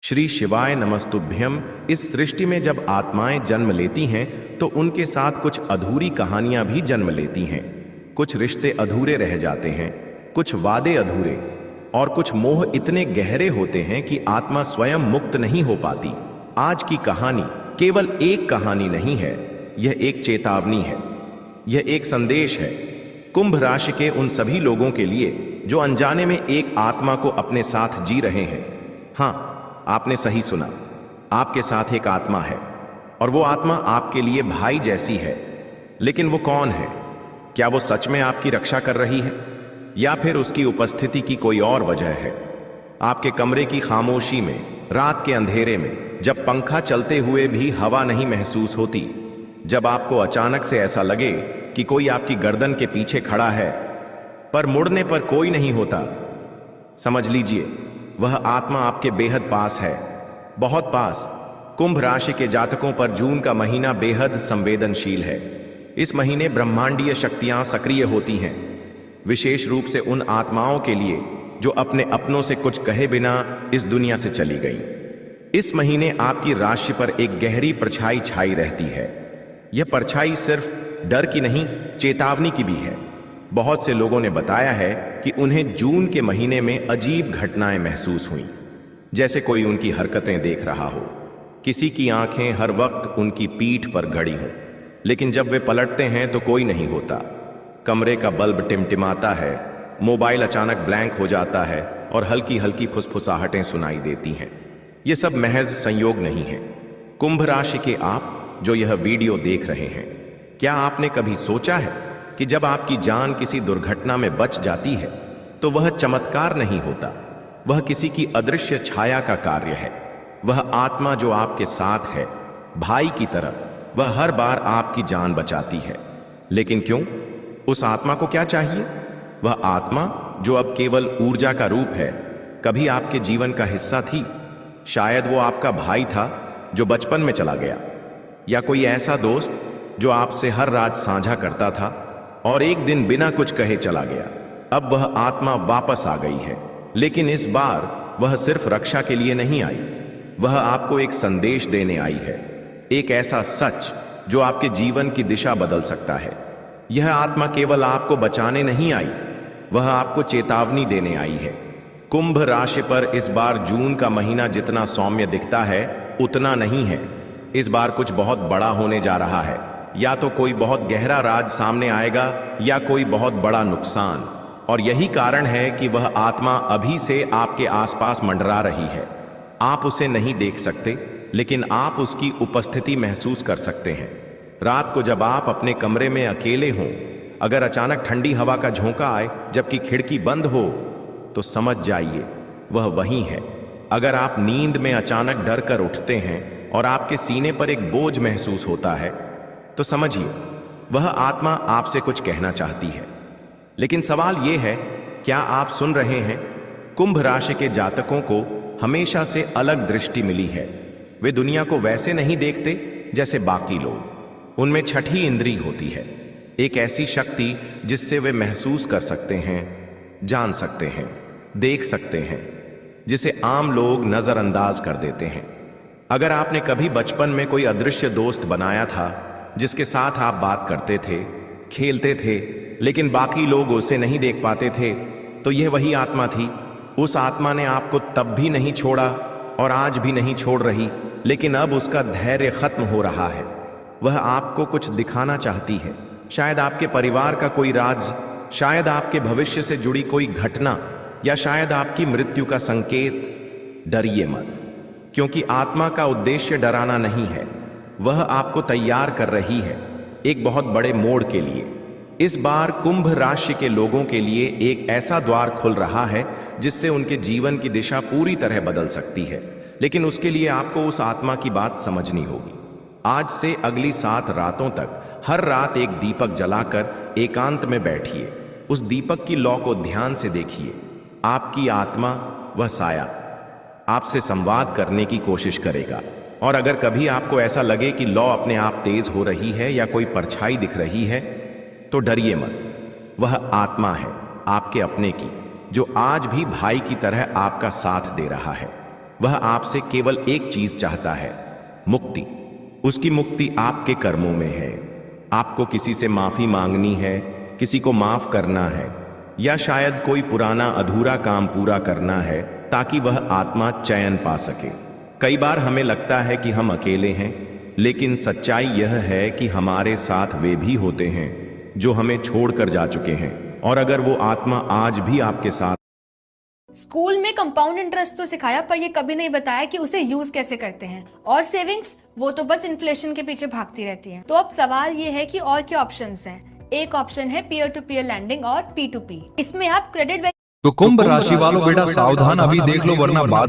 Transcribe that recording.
श्री शिवाय नमस्तुभ्यम। इस सृष्टि में जब आत्माएं जन्म लेती हैं तो उनके साथ कुछ अधूरी कहानियां भी जन्म लेती हैं। कुछ रिश्ते अधूरे रह जाते हैं, कुछ वादे अधूरे, और कुछ मोह इतने गहरे होते हैं कि आत्मा स्वयं मुक्त नहीं हो पाती। आज की कहानी केवल एक कहानी नहीं है, यह एक चेतावनी है, यह एक संदेश है। कुंभ राशि के उन सभी लोगों के लिए जो अनजाने में एक आत्मा को अपने साथ जी रहे हैं। हाँ, आपने सही सुना, आपके साथ एक आत्मा है, और वो आत्मा आपके लिए भाई जैसी है। लेकिन वो कौन है? क्या वो सच में आपकी रक्षा कर रही है, या फिर उसकी उपस्थिति की कोई और वजह है? आपके कमरे की खामोशी में, रात के अंधेरे में, जब पंखा चलते हुए भी हवा नहीं महसूस होती, जब आपको अचानक से ऐसा लगे कि कोई आपकी गर्दन के पीछे खड़ा है पर मुड़ने पर कोई नहीं होता, समझ लीजिए वह आत्मा आपके बेहद पास है, बहुत पास। कुंभ राशि के जातकों पर जून का महीना बेहद संवेदनशील है। इस महीने ब्रह्मांडीय शक्तियां सक्रिय होती हैं, विशेष रूप से उन आत्माओं के लिए जो अपने अपनों से कुछ कहे बिना इस दुनिया से चली गई। इस महीने आपकी राशि पर एक गहरी परछाई छाई रहती है। यह परछाई सिर्फ डर की नहीं, चेतावनी की भी है। बहुत से लोगों ने बताया है कि उन्हें जून के महीने में अजीब घटनाएं महसूस हुईं, जैसे कोई उनकी हरकतें देख रहा हो, किसी की आंखें हर वक्त उनकी पीठ पर गड़ी हों, लेकिन जब वे पलटते हैं तो कोई नहीं होता। कमरे का बल्ब टिमटिमाता है, मोबाइल अचानक ब्लैंक हो जाता है, और हल्की हल्की फुसफुसाहटें सुनाई देती हैं। ये सब महज संयोग नहीं है। कुंभ राशि के आप जो यह वीडियो देख रहे हैं, क्या आपने कभी सोचा है कि जब आपकी जान किसी दुर्घटना में बच जाती है तो वह चमत्कार नहीं होता, वह किसी की अदृश्य छाया का कार्य है। वह आत्मा जो आपके साथ है, भाई की तरह, वह हर बार आपकी जान बचाती है। लेकिन क्यों? उस आत्मा को क्या चाहिए? वह आत्मा जो अब केवल ऊर्जा का रूप है, कभी आपके जीवन का हिस्सा थी। शायद वो आपका भाई था जो बचपन में चला गया, या कोई ऐसा दोस्त जो आपसे हर रात साझा करता था और एक दिन बिना कुछ कहे चला गया। अब वह आत्मा वापस आ गई है, लेकिन इस बार वह सिर्फ रक्षा के लिए नहीं आई, वह आपको एक संदेश देने आई है, एक ऐसा सच जो आपके जीवन की दिशा बदल सकता है। यह आत्मा केवल आपको बचाने नहीं आई, वह आपको चेतावनी देने आई है। कुंभ राशि पर इस बार जून का महीना जितना सौम्य दिखता है उतना नहीं है। इस बार कुछ बहुत बड़ा होने जा रहा है। या तो कोई बहुत गहरा राज सामने आएगा, या कोई बहुत बड़ा नुकसान। और यही कारण है कि वह आत्मा अभी से आपके आसपास मंडरा रही है। आप उसे नहीं देख सकते, लेकिन आप उसकी उपस्थिति महसूस कर सकते हैं। रात को जब आप अपने कमरे में अकेले हों, अगर अचानक ठंडी हवा का झोंका आए जबकि खिड़की बंद हो, तो समझ जाइए वह वहीं है। अगर आप नींद में अचानक डर कर उठते हैं और आपके सीने पर एक बोझ महसूस होता है, तो समझिए वह आत्मा आपसे कुछ कहना चाहती है। लेकिन सवाल यह है, क्या आप सुन रहे हैं? कुंभ राशि के जातकों को हमेशा से अलग दृष्टि मिली है। वे दुनिया को वैसे नहीं देखते जैसे बाकी लोग। उनमें छठी इंद्री होती है, एक ऐसी शक्ति जिससे वे महसूस कर सकते हैं, जान सकते हैं, देख सकते हैं, जिसे आम लोग नजरअंदाज कर देते हैं। अगर आपने कभी बचपन में कोई अदृश्य दोस्त बनाया था जिसके साथ आप बात करते थे, खेलते थे, लेकिन बाकी लोग उसे नहीं देख पाते थे, तो यह वही आत्मा थी। उस आत्मा ने आपको तब भी नहीं छोड़ा और आज भी नहीं छोड़ रही, लेकिन अब उसका धैर्य खत्म हो रहा है। वह आपको कुछ दिखाना चाहती है, शायद आपके परिवार का कोई राज, शायद आपके भविष्य से जुड़ी कोई घटना, या शायद आपकी मृत्यु का संकेत। डरिए मत, क्योंकि आत्मा का उद्देश्य डराना नहीं है, वह आपको तैयार कर रही है एक बहुत बड़े मोड़ के लिए। इस बार कुंभ राशि के लोगों के लिए एक ऐसा द्वार खुल रहा है जिससे उनके जीवन की दिशा पूरी तरह बदल सकती है। लेकिन उसके लिए आपको उस आत्मा की बात समझनी होगी। आज से अगली 7 रातों तक हर रात एक दीपक जलाकर एकांत में बैठिए। उस दीपक की लौ को ध्यान से देखिए। आपकी आत्मा, वह साया, आपसे संवाद करने की कोशिश करेगा। और अगर कभी आपको ऐसा लगे कि लौ अपने आप तेज हो रही है या कोई परछाई दिख रही है, तो डरिए मत। वह आत्मा है आपके अपने की, जो आज भी भाई की तरह आपका साथ दे रहा है। वह आपसे केवल एक चीज चाहता है, मुक्ति। उसकी मुक्ति आपके कर्मों में है। आपको किसी से माफी मांगनी है, किसी को माफ करना है, या शायद कोई पुराना अधूरा काम पूरा करना है ताकि वह आत्मा चैन पा सके। कई बार हमें लगता है कि हम अकेले हैं, लेकिन सच्चाई यह है कि हमारे साथ वे भी होते हैं जो हमें छोड़कर जा चुके हैं, और अगर वो आत्मा आज भी आपके साथ। स्कूल में कंपाउंड इंटरेस्ट तो सिखाया, पर ये कभी नहीं बताया कि उसे यूज कैसे करते हैं। और सेविंग्स, वो तो बस इन्फ्लेशन के पीछे भागती रहती हैं। तो अब सवाल ये है कि और क्या ऑप्शंस हैं। एक ऑप्शन है पीयर टू पीयर लैंडिंग और P2P। इसमें आप क्रेडिट। तो कुंभ राशि वालों बेटा सावधान, अभी देख लो वरना बाद